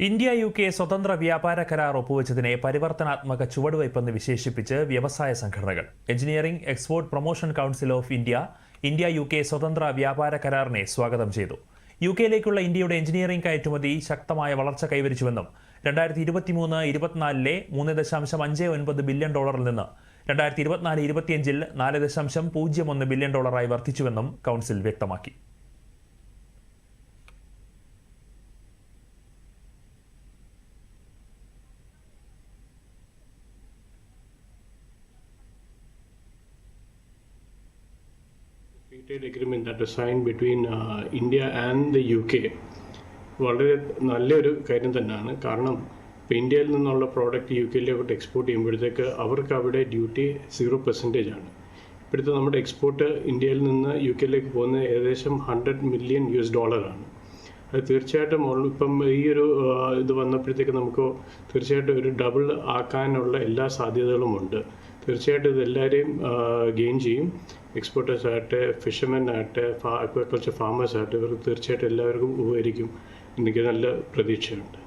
India UK സ്വതന്ത്ര വ്യാപാര കരാർ ഒപ്പുവെച്ചതിനെ പരിവർത്തനാത്മക ചുവടുവയ്പെന്ന് വിശേഷിപ്പിച്ച് വ്യവസായ സംഘടനകൾ. Engineering export promotion council of India UK സ്വതന്ത്ര വ്യാപാര കരാറിനെ സ്വാഗതം ചെയ്തു. യുകെയിലേക്കുള്ള ഇന്ത്യയുടെ എഞ്ചിനീയറിംഗ് കയറ്റുമതി ശക്തമായ വളർച്ച കൈവരിച്ചുവെന്നും 2023-24 $3.59 ബില്യൺ നിന്ന് 2024-25 $4.01 ബില്യൺ വർദ്ധിച്ചുവെന്നും കൗൺസിൽ വ്യക്തമാക്കി. Free trade agreement that was signed between India and the UK വളരെ നല്ലൊരു കാര്യം തന്നെയാണ്. കാരണം ഇപ്പോൾ ഇന്ത്യയിൽ നിന്നുള്ള പ്രോഡക്റ്റ് യുകെയിലോട്ട് എക്സ്പോർട്ട് ചെയ്യുമ്പോഴത്തേക്ക് അവർക്ക് അവിടെ ഡ്യൂട്ടി 0% ആണ്. ഇപ്പോഴത്തെ നമ്മുടെ എക്സ്പോർട്ട് ഇന്ത്യയിൽ നിന്ന് യുകെയിലേക്ക് പോകുന്നത് ഏകദേശം $100 മില്യൺ ആണ്. അത് തീർച്ചയായിട്ടും ഇപ്പം ഈ ഒരു ഇത് വന്നപ്പോഴത്തേക്ക് നമുക്ക് തീർച്ചയായിട്ടും ഒരു ഡബിൾ ആക്കാനുള്ള എല്ലാ സാധ്യതകളുമുണ്ട്. തീർച്ചയായിട്ടും ഇതെല്ലാവരെയും ഗെയിൻ ചെയ്യും. എക്സ്പോർട്ടേഴ്സ് ആകട്ടെ, ഫിഷർമെൻ ആകട്ടെ, അക്വാകൾച്ചർ ഫാമേഴ്സ് ആകട്ടെ, ഇവർക്ക് തീർച്ചയായിട്ടും എല്ലാവർക്കും ഉപകരിക്കും. എനിക്ക് നല്ല പ്രതീക്ഷയുണ്ട്.